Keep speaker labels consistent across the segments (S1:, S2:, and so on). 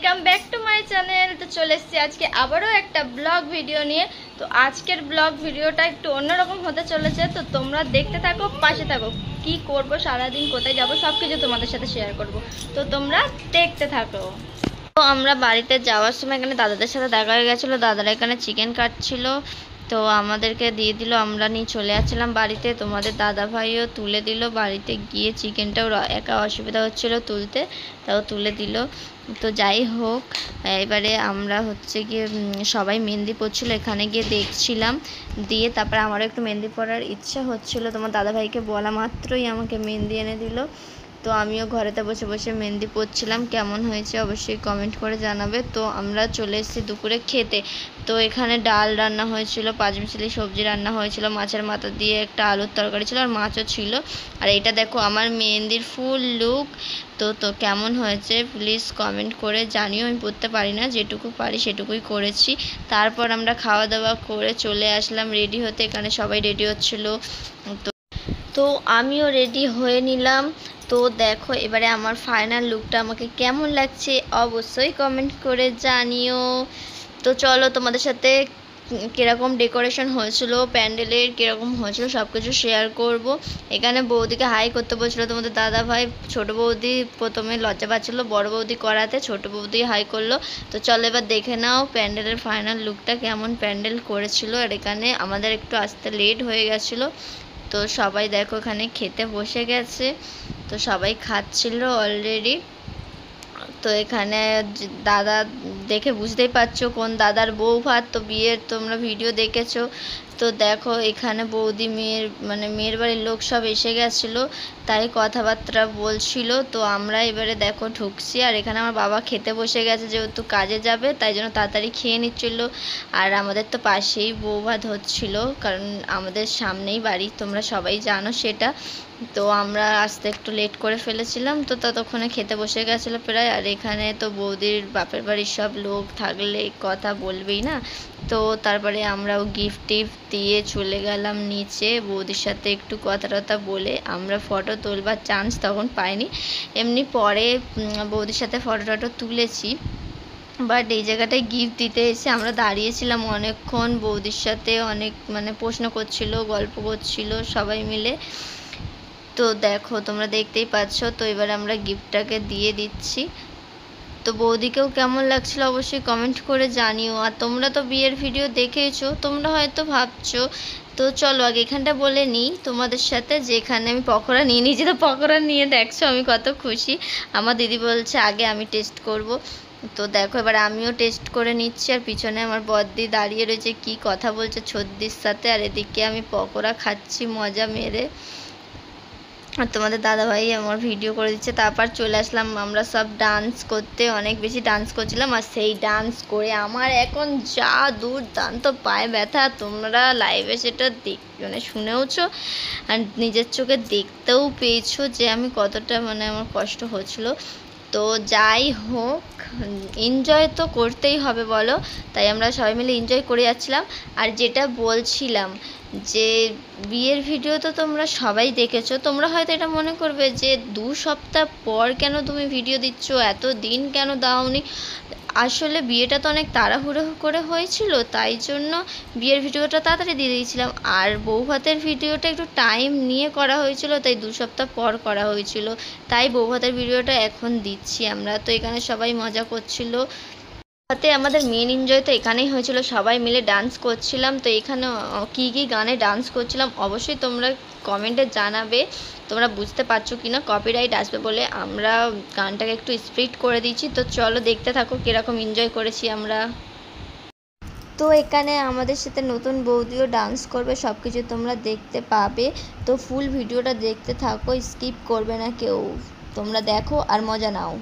S1: Welcome back to my channel. তো চলে এসেছি আজকে আবারও একটা ব্লগ ভিডিও নিয়ে। তো আজকের ব্লগ ভিডিওটা একটু অন্যরকম হতে চলেছে, তো তোমরা দেখতে থাকো, পাশে থাকো। কি করব সারাদিন, কোথায় যাব, সবকিছু তোমাদের সাথে শেয়ার করব, তো তোমরা দেখতে থাকো। তো আমরা বাড়িতে যাওয়ার সময় এখানে দাদাদের সাথে দেখা হয়ে গেছিলো, দাদারা এখানে চিকেন কাটছিল, তো আমাদেরকে দিয়ে দিল, আমরা নিয়ে চলে আসছিলাম বাড়িতে। তোমাদের দাদা ভাইও তুলে দিল, বাড়িতে গিয়ে চিকেনটাও একা অসুবিধা হচ্ছিল তুলতে, তাও তুলে দিল। তো যাই হোক, এবারে আমরা হচ্ছে গিয়ে সবাই মেহেন্দি পড়ছিল, এখানে গিয়ে দেখছিলাম, দিয়ে তারপরে আমারও একটু মেহেন্দি পড়ার ইচ্ছা হচ্ছিল। তোমার দাদা ভাইকে বলা মাত্রই আমাকে মেহেন্দি এনে দিল, তো আমিও ঘরেতে বসে বসে মেহেন্দি পড়ছিলাম। কেমন হয়েছে অবশ্যই কমেন্ট করে জানাবে। তো আমরা চলে এসেছি দুপুরে খেতে। তো এখানে ডাল রান্না হয়েছিল, পাঁচমিশালি সবজি রান্না হয়েছিল, মাছের মাথা দিয়ে একটা আলুর তরকারি ছিল, আর মাছও ছিল। আর এইটা দেখো আমার মেহেন্দির ফুল লুক। তো কেমন হয়েছে প্লিজ কমেন্ট করে জানিও। আমি পড়তে পারি না, যেটুকু পারি সেটুকুই করেছি। তারপর আমরা খাওয়া দাওয়া করে চলে আসলাম রেডি হতে, এখানে সবাই রেডি হচ্ছিল, তো আমিও রেডি হয়ে নিলাম। তো দেখো এবারে আমার ফাইনাল লুকটা আমাকে কেমন লাগছে অবশ্যই কমেন্ট করে জানিও। তো চলো তোমাদের সাথে কীরকম ডেকোরেশন হয়েছিল, প্যান্ডেলের কীরকম হয়েছিল সব কিছু শেয়ার করব। এখানে বৌদিকে হাই করতে বলছিল তোমাদের দাদা ভাই, ছোটো বৌদি প্রথমে লজ্জা পাচ্ছিলো বড় বৌদি করাতে, ছোটো বৌদি হাই করলো। তো চলো এবার দেখে নাও প্যান্ডেলের ফাইনাল লুকটা কেমন প্যান্ডেল করেছিল। আর এখানে আমাদের একটু আসতে লেট হয়ে গেছিলো, তো সবাই দেখো এখানে খেতে বসে গেছে, তো সবাই খাচ্ছিল অলরেডি। তো এখানে দাদা দেখে বুঝতেই পারছো কোন দাদার বউ ভাত, তো বিয়ের তোমরা ভিডিও দেখেছো। তো দেখো এখানে বৌদি মেয়ের বাড়ির লোক সব এসে গেছিলো, তাই কথাবার্তা বলছিল। তো আমরা এবারে দেখো ঢুকছি, আর এখানে আমার বাবা খেতে বসে গেছে, যেহেতু কাজে যাবে তাই জন্য তাড়াতাড়ি খেয়ে নিচ্ছিল। আর আমাদের তো পাশেই বউ ভাত হচ্ছিল, কারণ আমাদের সামনেই বাড়ি, তোমরা সবাই জানো সেটা। তো আমরা আসতে একটু লেট করে ফেলেছিলাম, তো ততক্ষণে খেতে বসে গেছিলো প্রায়। আর এখানে তো বৌদির বাপের বাড়ির সব লোক থাকলে কথা বলবেই না, তো তারপরে আমরাও গিফট টিফট দিয়ে চলে গেলাম নিচে, বৌদির সাথে একটু কথা টথা বলে। আমরা ফটো তোলবার চান্স তখন পাইনি, এমনি পরে বৌদির সাথে ফটো টটো তুলেছি, বাট এই জায়গাটায় গিফট দিতে এসে আমরা দাঁড়িয়েছিলাম অনেকক্ষণ, বৌদির সাথে অনেক প্রশ্ন করছিল, গল্প করছিল সবাই মিলে। তো দেখো তোমরা দেখতেই পাচ্ছ। তো এবার আমরা গিফটটাকে দিয়ে দিচ্ছি। তো বৌদিকেও কেমন লাগছিল অবশ্যই কমেন্ট করে জানিও। আর তোমরা তো বিয়ের ভিডিও দেখেইছো, তোমরা হয়তো ভাবছো। তো চলো আগে এখানটা বলে নিই তোমাদের সাথে, যে এখানে আমি পকোড়া নিয়ে নিয়েছি। তো পকোড়া নিয়ে দেখছো আমি কত খুশি। আমার দিদি বলছে আগে আমি টেস্ট করব। তো দেখো এবার আমিও টেস্ট করে নিচ্ছি, আর পিছনে আমার বদ্দি দাঁড়িয়ে রয়েছে, কি কথা বলছে ছদ্দির সাথে, আর এদিকে আমি পকোড়া খাচ্ছি মজা মেরে। আর তোমাদের দাদাভাই আমার ভিডিও করে দিচ্ছে। তারপর চলে আসলাম আমরা সব ডান্স করতে, অনেক বেশি ডান্স করছিলাম। আর সেই ডান্স করে আমার এখন যা দুর্দান্ত পায়ে ব্যথা, তোমরা লাইভে সেটা শুনেওছো আর নিজের চোখে দেখতেও পেয়েছো যে আমি কতটা আমার কষ্ট হচ্ছিলো। তো যাই হোক, এনজয় তো করতেই হবে বলো, তাই আমরা সবাই মিলে এনজয় করে যাচ্ছিলাম। আর যেটা বলছিলাম যে বিয়ের ভিডিও তো তোমরা সবাই দেখেছো, তোমরা হয়তো এটা মনে করবে যে 2 সপ্তাহ পর কেন তুমি ভিডিও দিচ্ছ, এত দিন কেন দাওনি। আসলে বিয়েটা তো অনেক তাড়াহুড়ো করে হয়েছিল, তাই জন্য বিয়ের ভিডিওটা তাড়াতাড়ি দিয়ে দিয়েছিলাম। আর বউ ভাতের ভিডিওটা একটু টাইম নিয়ে করা হয়েছিল, তাই 2 সপ্তাহ পর করা হয়েছিল, তাই বউ ভাতের ভিডিওটা এখন দিচ্ছি আমরা। তো এখানে সবাই মজা করছিল, তাতে আমাদের মেন এনজয় তো এখানেই হয়েছিল, সবাই মিলে ডান্স করছিলাম। তো এখানে কী কী গানে ডান্স করছিলাম অবশ্যই তোমরা কমেন্টে জানাবে, তোমরা বুঝতে পারছো কি না। কপিরাইট আসবে বলে আমরা গানটাকে একটু স্পিড করে দিয়েছি। তো চলো দেখতে থাকো কীরকম এনজয় করেছি আমরা। তো এখানে আমাদের সাথে নতুন বৌদিও ডান্স করবে, সব কিছু তোমরা দেখতে পাবে। তো ফুল ভিডিওটা দেখতে থাকো, স্কিপ করবে না কেউ, তোমরা দেখো আর মজা নাও।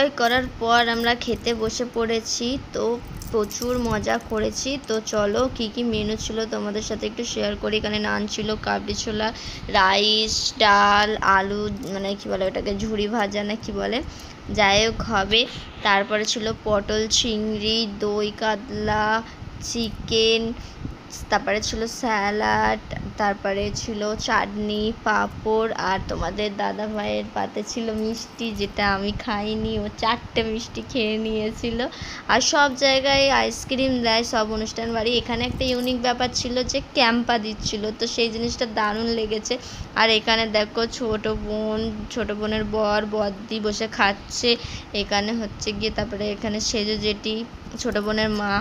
S1: এনজয় করার পর আমরা খেতে বসে পড়েছি। তো প্রচুর মজা করেছি। তো চলো কি কি মেনু ছিল তোমাদের সাথে একটু শেয়ার করি। এখানে নান ছিল, কাবলি ছোলা, রাইস, ডাল, আলু, মানে কি বলে ওটাকে, ঝুরি ভাজা না কি বলে, যাই হোক হবে। তারপরে ছিল পটল চিংড়ি, দই কাতলা, চিকেন, তারপরে ছিল স্যালাড, তারপরে ছিল চাটনি, পাঁপড়, আর তোমাদের দাদা ভাইয়ের পাতে ছিল মিষ্টি, যেটা আমি খাইনি, ও 4টে মিষ্টি খেয়ে নিয়েছিল। আর সব জায়গায় আইসক্রিম দেয় সব অনুষ্ঠান বাড়ি। এখানে একটা ইউনিক ব্যাপার ছিল যে ক্যাম্পা দিচ্ছিল, তো সেই জিনিসটা দারুণ লেগেছে। আর এখানে দেখো ছোট বোনের বড়দি বসে খাচ্ছে। এখানে হচ্ছে গিয়ে তারপরে এখানে সেজো জেঠি, ছোট বোনের মা,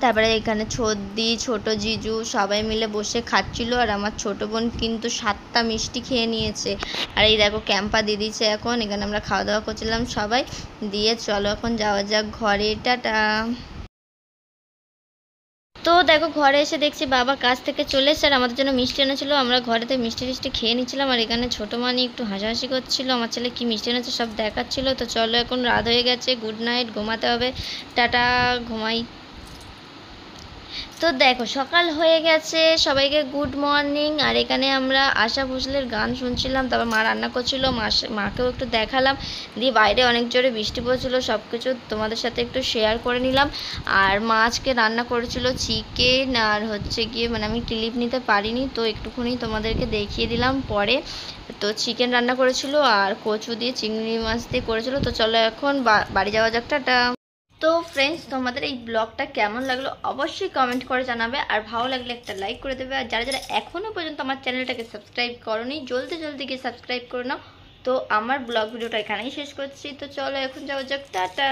S1: তারপরে এখানে ছোটদি, ছোট জিজু সবাই মিলে বসে খাচ্ছিল। আর আমার ছোট বোন কিন্তু 7টা মিষ্টি খেয়ে নিয়েছে। আর এই দেখো ক্যাম্পা দিয়ে দিয়েছে এখন। এখানে আমরা খাওয়া দাওয়া করছিলাম সবাই, দিয়ে চলো এখন যাওয়া যাক ঘরে। টাটা। তো দেখো ঘরে এসে দেখছি বাবা কাজ থেকে চলে এসে আর আমাদের জন্য মিষ্টি এনেছিল। আমরা ঘরেতে মিষ্টি টিষ্টি খেয়ে নিচ্ছিলাম। আর এখানে ছোটো মানি একটু হাসাহাসি করছিল, আমার ছেলে কি মিষ্টি এনেছে সব দেখাচ্ছিল। তো চলো এখন রাত হয়ে গেছে, গুড নাইট, ঘুমাতে হবে, টাটা, ঘুমাই। তো দেখো সকাল হয়ে গেছে, সবাইকে গুড মর্নিং। আর এখানে আমরা আশা ভোসলের গান শুনছিলাম, তারপর মা রান্না করছিল, মাকেও একটু দেখালাম, দিয়ে বাইরে অনেক জোরে বৃষ্টি পড়ছিল। সব কিছু তোমাদের সাথে একটু শেয়ার করে নিলাম। আর মা আজকে রান্না করেছিল চিকেন, আর হচ্ছে গিয়ে মানে আমি ক্লিপ নিতে পারিনি, তো একটুখানি তোমাদেরকে দেখিয়ে দিলাম পরে। তো চিকেন রান্না করেছিল আর কচু দিয়ে চিংড়ি মাছ দিয়ে করেছিল। তো চলো এখন বাড়ি যাওয়া যাক, টাটা। তো ফ্রেন্ডস, তোমাদের এই ব্লগটা কেমন লাগলো অবশ্যই কমেন্ট করে জানাবে। আর ভালো লাগলে একটা লাইক করে দেবে। আর যারা যারা এখনও পর্যন্ত আমার চ্যানেলটাকে সাবস্ক্রাইব করোনি, জলদি জলদি গিয়ে সাবস্ক্রাইব করে নাও। তো আমার ব্লগ ভিডিওটা এখানেই শেষ করছি। তো চলো এখন যাওয়া যাক, টাটা।